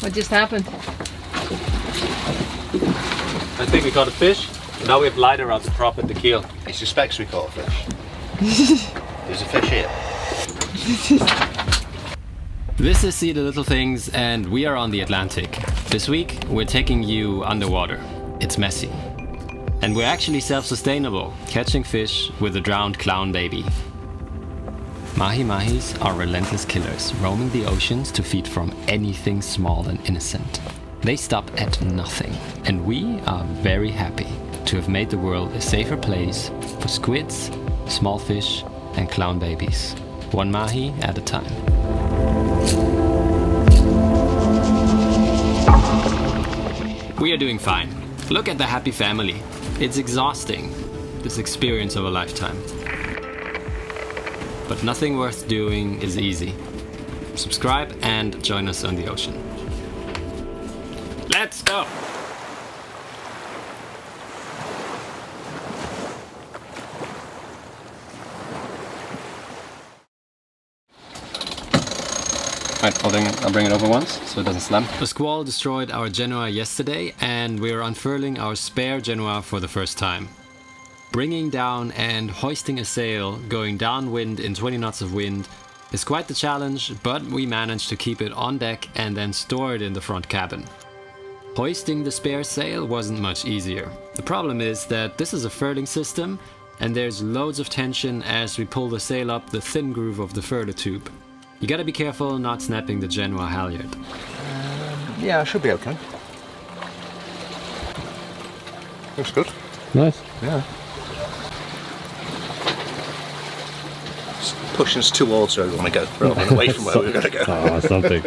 What just happened? I think we caught a fish. Now we have light around the prop at the keel. He suspects we caught a fish. There's a fish here. This is See the Little Things and we are on the Atlantic. This week we're taking you underwater. It's messy. And we're actually self-sustainable, catching fish with a drowned clown baby. Mahi-mahis are relentless killers, roaming the oceans to feed from anything small and innocent. They stop at nothing, and we are very happy to have made the world a safer place for squids, small fish and clown babies, one mahi at a time. We are doing fine. Look at the happy family. It's exhausting, this experience of a lifetime. But nothing worth doing is easy. Subscribe and join us on the ocean. Let's go! Right, I'll bring it over once so it doesn't slam. A squall destroyed our Genoa yesterday and we're unfurling our spare Genoa for the first time. Bringing down and hoisting a sail, going downwind in 20 knots of wind, is quite the challenge, but we managed to keep it on deck and then store it in the front cabin. Hoisting the spare sail wasn't much easier. The problem is that this is a furling system and there's loads of tension as we pull the sail up the thin groove of the furler tube. You gotta be careful not snapping the Genoa halyard. Yeah, I should be okay. Looks good. Nice. Yeah. Pushing us towards where we want to go, rather than away from where we're going to go. Oh, something.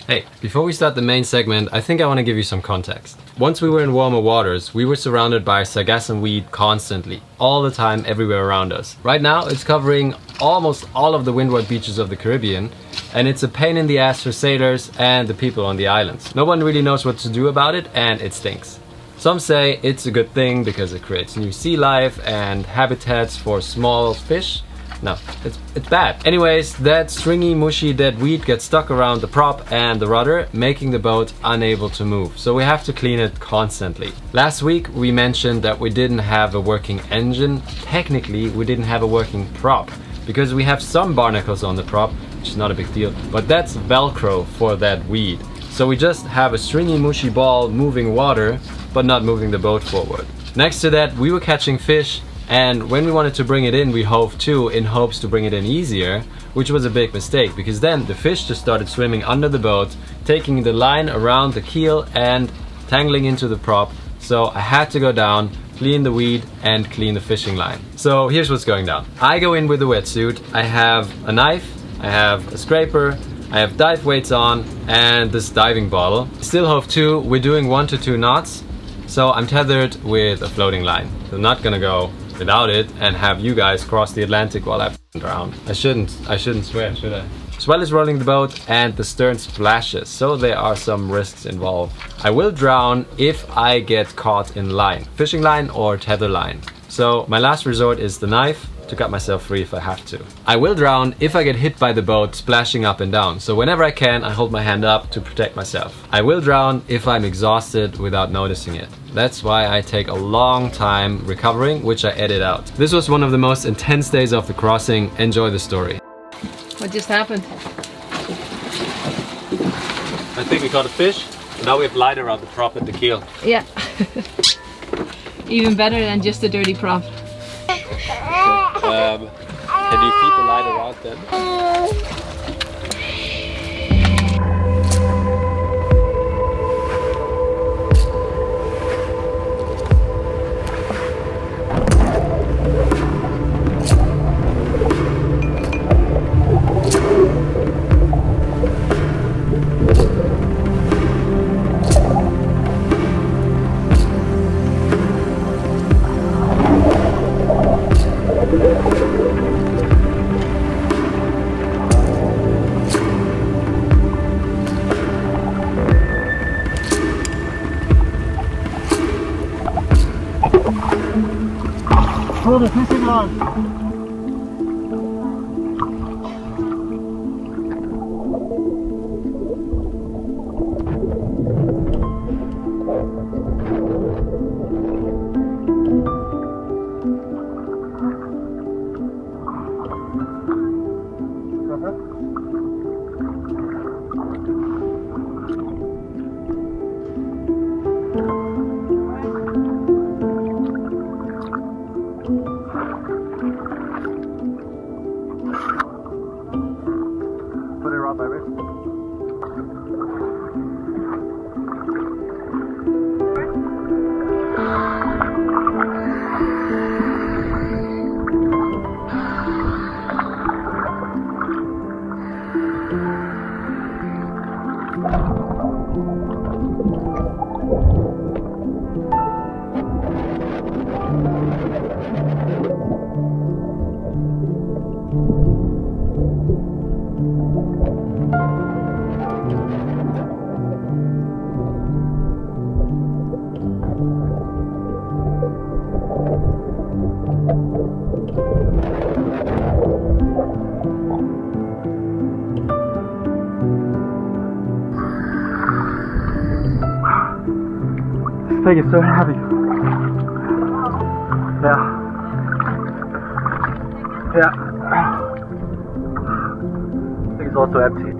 Hey, before we start the main segment, I think I want to give you some context. Once we were in warmer waters, we were surrounded by sargassum weed constantly, all the time, everywhere around us. Right now, it's covering almost all of the windward beaches of the Caribbean, and it's a pain in the ass for sailors and the people on the islands. No one really knows what to do about it, and it stinks. Some say it's a good thing because it creates new sea life and habitats for small fish. No, it's bad. Anyways, that stringy, mushy, dead weed gets stuck around the prop and the rudder, making the boat unable to move. So we have to clean it constantly. Last week, we mentioned that we didn't have a working engine. Technically, we didn't have a working prop because we have some barnacles on the prop, which is not a big deal, but that's Velcro for that weed. So we just have a stringy, mushy ball moving water, but not moving the boat forward. Next to that, we were catching fish. And when we wanted to bring it in, we hove to in hopes to bring it in easier, which was a big mistake because then the fish just started swimming under the boat, taking the line around the keel and tangling into the prop. So I had to go down, clean the weed and clean the fishing line. So here's what's going down. I go in with a wetsuit, I have a knife, I have a scraper, I have dive weights on and this diving bottle. Still hove to, we're doing 1 to 2 knots. So I'm tethered with a floating line. So I'm not gonna go without it and have you guys cross the Atlantic while I drown. I shouldn't swear, should I? Swell is rolling the boat and the stern splashes, so there are some risks involved. I will drown if I get caught in line, fishing line or tether line. So my last resort is the knife to cut myself free if I have to. I will drown if I get hit by the boat splashing up and down. So whenever I can, I hold my hand up to protect myself. I will drown if I'm exhausted without noticing it. That's why I take a long time recovering, which I edit out. This was one of the most intense days of the crossing. Enjoy the story. What just happened? I think we caught a fish. Now we have light around the prop at the keel. Yeah. Even better than just a dirty prop. Can you feed the light around then? Throw the fishing line. This thing is so heavy. Yeah. I think it's also empty.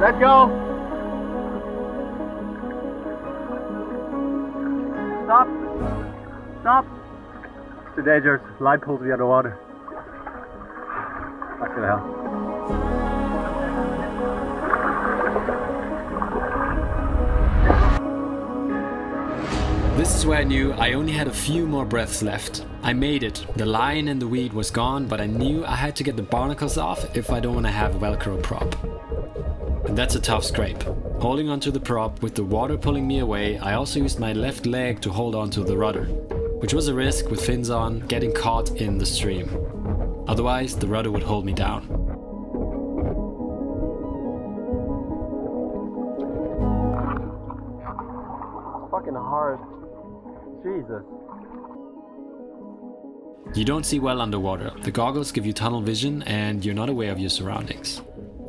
Let go. Stop. Stop. It's too dangerous. Line pulls me underwater. That's gonna help. This is where I knew I only had a few more breaths left. I made it. The line and the weed was gone, but I knew I had to get the barnacles off if I don't want to have a Velcro prop. And that's a tough scrape. Holding onto the prop with the water pulling me away, I also used my left leg to hold onto the rudder, which was a risk with fins on, getting caught in the stream. Otherwise, the rudder would hold me down. It's fucking hard. Jesus. You don't see well underwater. The goggles give you tunnel vision and you're not aware of your surroundings.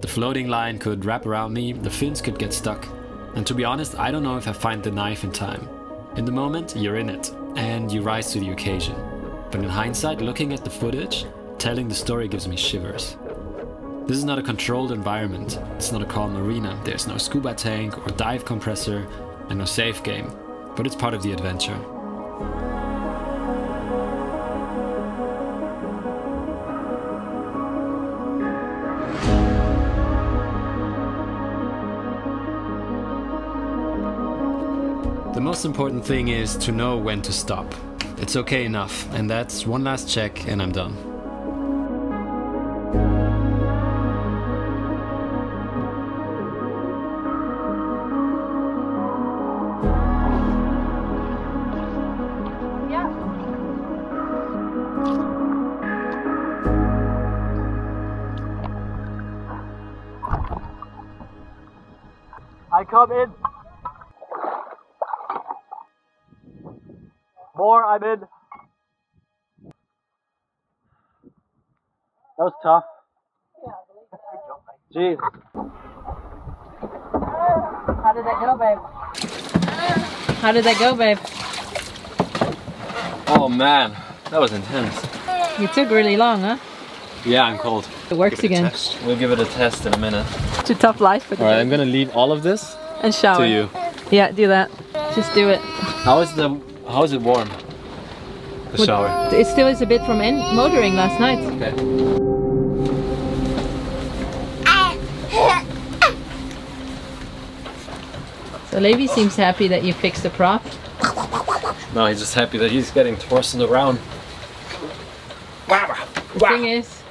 The floating line could wrap around me, the fins could get stuck. And to be honest, I don't know if I find the knife in time. In the moment, you're in it, and you rise to the occasion. But in hindsight, looking at the footage, telling the story gives me shivers. This is not a controlled environment. It's not a calm marina. There's no scuba tank or dive compressor and no safe game. But it's part of the adventure. The most important thing is to know when to stop. It's okay enough, and that's one last check and I'm done. Yeah. I come in. More, I'm in. That was tough. Jeez. How did that go, babe? How did that go, babe? Oh man, that was intense. You took really long, huh? Yeah, I'm cold. It works again. We'll give it a test in a minute. It's a tough life for the Alright, I'm gonna leave all of this and shower. to you. Yeah, do that. Just do it. How is it warm? The shower. It still is a bit from motoring last night. Okay. So Levi seems happy that you fixed the prop. No, he's just happy that he's getting tossed around. The thing is,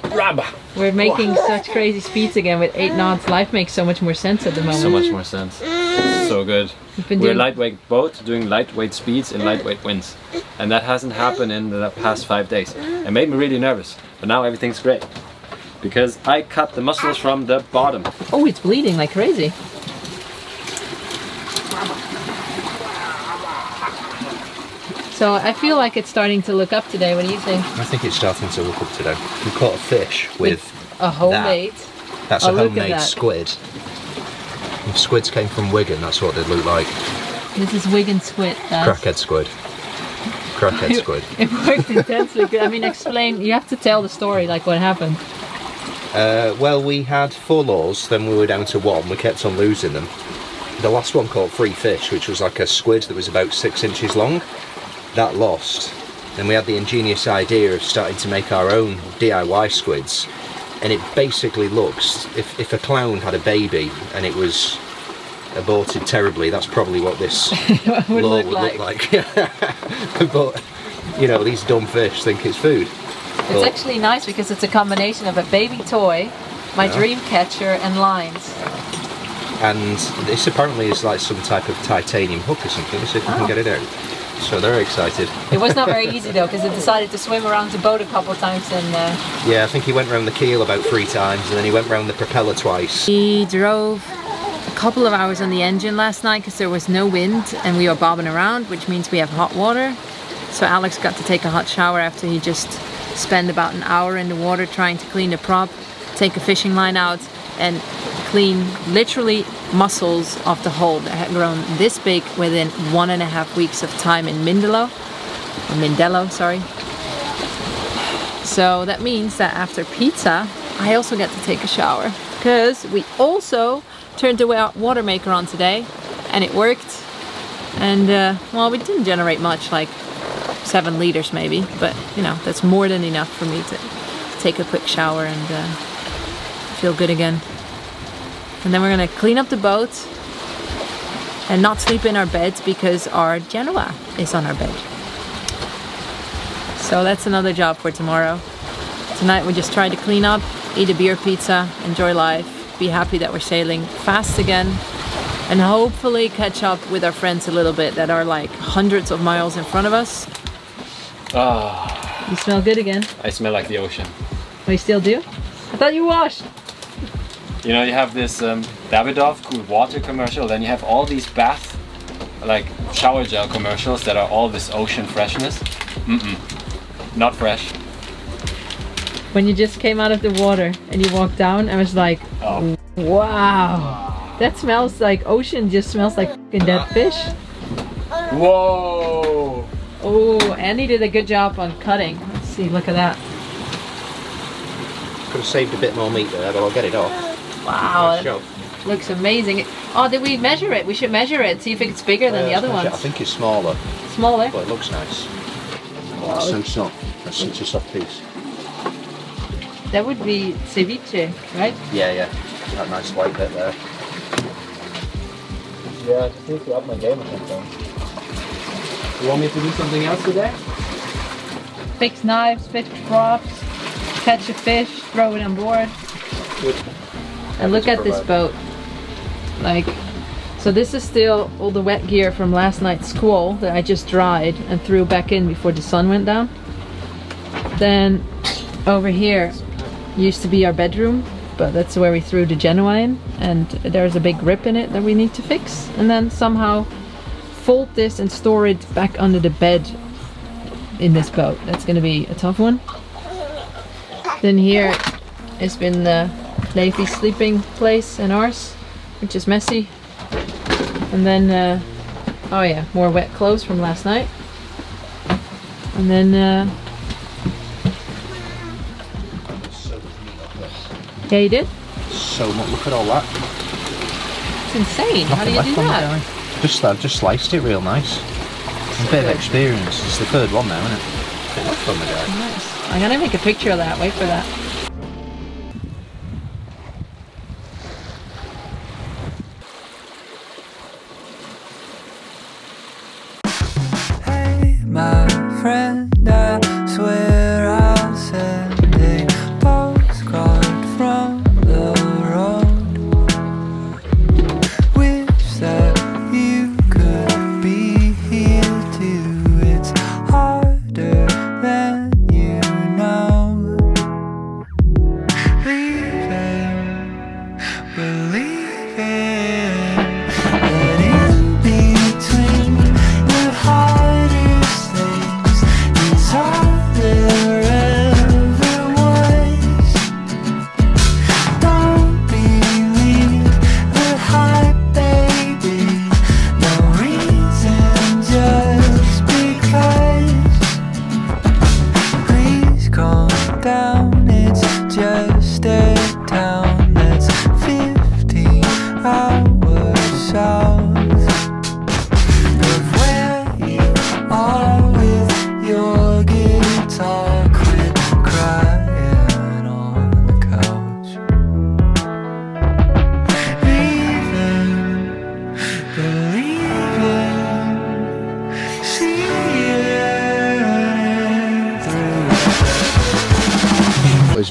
we're making such crazy speeds again with 8 knots. Life makes so much more sense at the moment. So much more sense. It's so good. We're a lightweight boat doing lightweight speeds in lightweight winds. And that hasn't happened in the past 5 days. It made me really nervous. But now everything's great. Because I cut the muscles from the bottom. Oh, it's bleeding like crazy. So I feel like it's starting to look up today. What do you think? I think it's starting to look up today. We caught a fish with a homemade. That's a homemade squid. If squids came from Wigan, that's what they'd look like. This is Wigan squid, guys. Crackhead squid. Crackhead squid. It worked intensely good. I mean, explain, you have to tell the story, like what happened. Well, we had 4 lures, then we were down to 1. We kept on losing them. The last one caught 3 fish, which was like a squid that was about 6 inches long. That lost. Then we had the ingenious idea of starting to make our own DIY squids. And it basically looks, if a clown had a baby and it was aborted terribly, that's probably what this lure would look like. But, you know, these dumb fish think it's food. It's actually nice because it's a combination of a baby toy, my dream catcher, and lines. And this apparently is like some type of titanium hook or something. Let's see if we can get it out. So they're excited. It was not very easy though, because it decided to swim around the boat a couple of times and... Yeah, I think he went around the keel about 3 times and then he went around the propeller twice. We drove a couple of hours on the engine last night because there was no wind and we were bobbing around, which means we have hot water. So Alex got to take a hot shower after he just spent about an hour in the water trying to clean the prop, take a fishing line out and clean literally mussels off the hull that had grown this big within 1.5 weeks of time in Mindelo, sorry. So that means that after pizza, I also get to take a shower because we also turned the water maker on today and it worked. And well, we didn't generate much, like 7 liters maybe, but you know, that's more than enough for me to take a quick shower and feel good again. And then we're gonna clean up the boat and not sleep in our beds because our Genoa is on our bed. So that's another job for tomorrow. Tonight we just try to clean up, eat a beer pizza, enjoy life, be happy that we're sailing fast again, and hopefully catch up with our friends a little bit that are like hundreds of miles in front of us. Ah. You smell good again. I smell like the ocean. Oh, you still do? I thought you washed. You know, you have this Davidoff cool water commercial, then you have all these bath, like shower gel commercials that are all this ocean freshness. Not fresh. When you just came out of the water and you walked down, I was like, oh. Wow. That smells like ocean, just smells like fucking dead fish. Whoa. Oh, Andy did a good job on cutting. Let's see, look at that. Could have saved a bit more meat there, but I'll get it off. Wow, Nice looks amazing. Oh, did we measure it? We should measure it, see if it's bigger than the other ones. I think it's smaller. Smaller? But it looks nice. Wow. It's so soft. That's such a soft piece. That would be ceviche, right? Yeah. That nice white bit there. Yeah, I just need to up my game or something. You want me to do something else today? Fix knives, fix props, catch a fish, throw it on board. Good. And look at this boat. Like, so this is still all the wet gear from last night's squall that I just dried and threw back in before the sun went down. Then over here used to be our bedroom, but that's where we threw the Genoa in, and there's a big rip in it that we need to fix, and then somehow fold this and store it back under the bed in this boat. That's gonna be a tough one. Then here has been the Levi's sleeping place and ours, which is messy. And then oh yeah, more wet clothes from last night. And then yeah, you did? So much, look at all that. It's insane. How do you do that? I've just sliced it real nice. A bit of experience. It's the 3rd one now, isn't it? Bit left on the guy. Nice. I'm gonna make a picture of that. Wait for that. Hey, my friend, I swear I'll send a postcard from the road. Wish that you could be here too. It's harder than you know.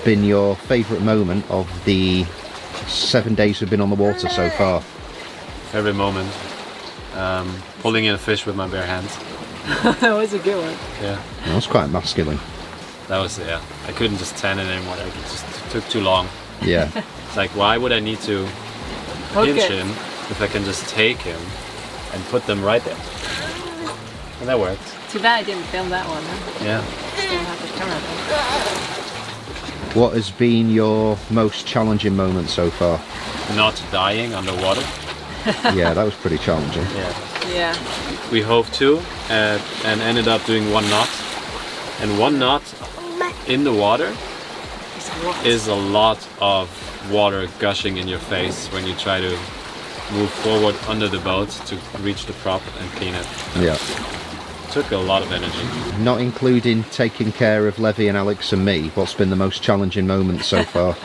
been your favourite moment of the 7 days we've been on the water so far? Every moment. Pulling in a fish with my bare hands. That was a good one. Yeah. That was quite masculine. That was, yeah. I couldn't just tan it anymore. It just took too long. Yeah. It's like, why would I need to pinch him if I can just take him and put them right there? And that worked. Too bad I didn't film that one, huh? Yeah. Still have the camera though. What has been your most challenging moment so far? Not dying underwater. Yeah, that was pretty challenging. Yeah. Yeah. We hove to and ended up doing 1 knot. And 1 knot in the water is a lot of water gushing in your face when you try to move forward under the boat to reach the prop and clean it. Yeah. Took a lot of energy. Not including taking care of Levi and Alex and me, what's been the most challenging moment so far?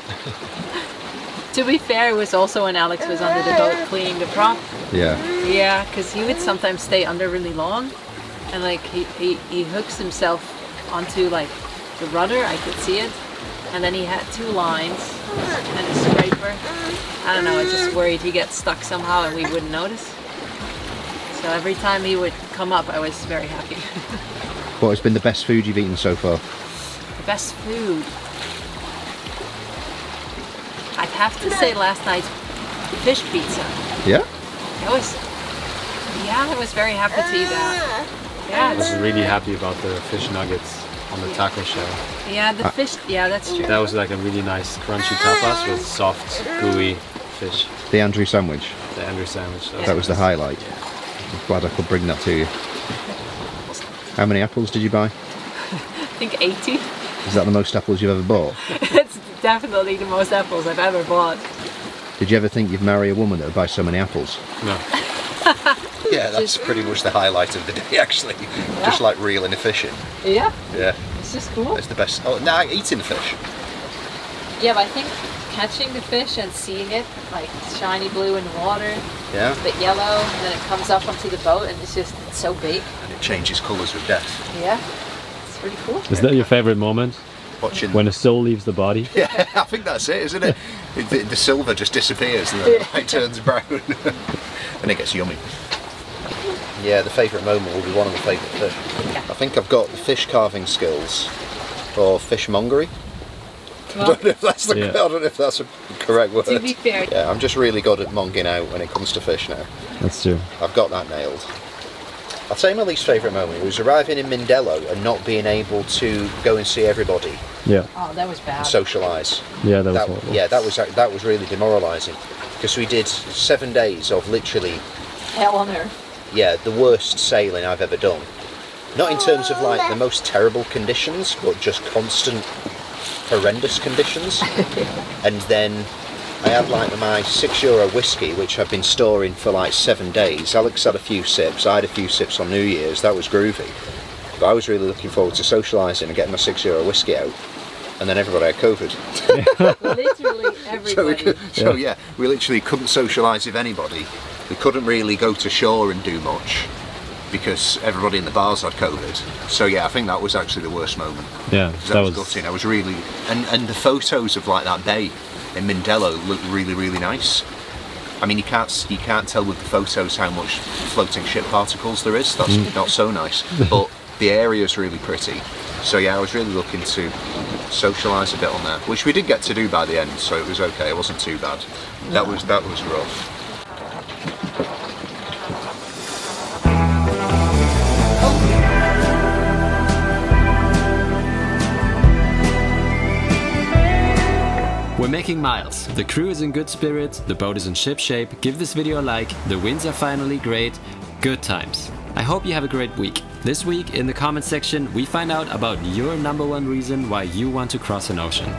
To be fair, it was also when Alex was under the boat cleaning the prop. Yeah. Yeah, because he would sometimes stay under really long, and like he hooks himself onto like the rudder. I could see it, and then he had 2 lines and a scraper. I don't know. I just worried he gets stuck somehow and we wouldn't notice. So every time he would come up, I was very happy. What has been the best food you've eaten so far? The best food. I'd have to say last night's fish pizza. Yeah? I was very happy to eat that. Yeah, I was really happy about the fish nuggets on the taco shell. yeah, the fish. Yeah, that's true. That was like a really nice crunchy tapas with soft, gooey fish. The Andrew sandwich. The Andrew sandwich. That was the highlight. I'm glad I could bring that to you. How many apples did you buy? I think 80. Is that the most apples you've ever bought? It's definitely the most apples I've ever bought. Did you ever think you'd marry a woman that would buy so many apples? No. Yeah, that's pretty much the highlight of the day, actually. Yeah. Just like reeling a fish in. Yeah, Yeah, it's just cool. it's the best. Oh, now eating the fish. Yeah, but I think catching the fish and seeing it like shiny blue in the water, Yeah. a bit yellow, and then it comes up onto the boat and it's so big. And it changes colours with death. Yeah, it's pretty cool. Is that your favorite moment? Watching. When a soul leaves the body? Yeah, I think that's it, isn't it? The silver just disappears and the light turns brown. And it gets yummy. Yeah, the favourite moment will be one of the favourite fish. Yeah. I think I've got the fish carving skills for fishmongery. I don't know if that's the, Yeah. I don't know if that's a correct word. To be fair, Yeah, I'm just really good at monging out when it comes to fish now. That's true. I've got that nailed. I'd say my least favourite moment was arriving in Beneteau and not being able to go and see everybody Yeah. oh, that was bad. and socialise. Yeah, that was horrible. Yeah, that was really demoralising because we did 7 days of literally, Hell on earth. yeah, the worst sailing I've ever done. Not in terms of like the most terrible conditions, but just constant horrendous conditions. And then I had like my €6 whiskey, which I've been storing for like 7 days. Alex had a few sips, I had a few sips on New Year's, that was groovy. But I was really looking forward to socialising and getting my €6 whiskey out. And then everybody had COVID. Literally everybody. So yeah, we literally couldn't socialise with anybody. We couldn't really go to shore and do much because everybody in the bars had COVID. So yeah, I think that was actually the worst moment. Yeah, That was gutting. I was really, and the photos of like that bay in Beneteau looked really, really nice. I mean, you can't tell with the photos how much floating ship particles there is. That's not so nice, but the area's really pretty. So yeah, I was really looking to socialise a bit on there, which we did get to do by the end, so it was okay. It wasn't too bad. That was rough. We're making miles. The crew is in good spirits, the boat is in ship shape. Give this video a like, the winds are finally great. Good times. I hope you have a great week. This week in the comment section we find out about your #1 reason why you want to cross an ocean.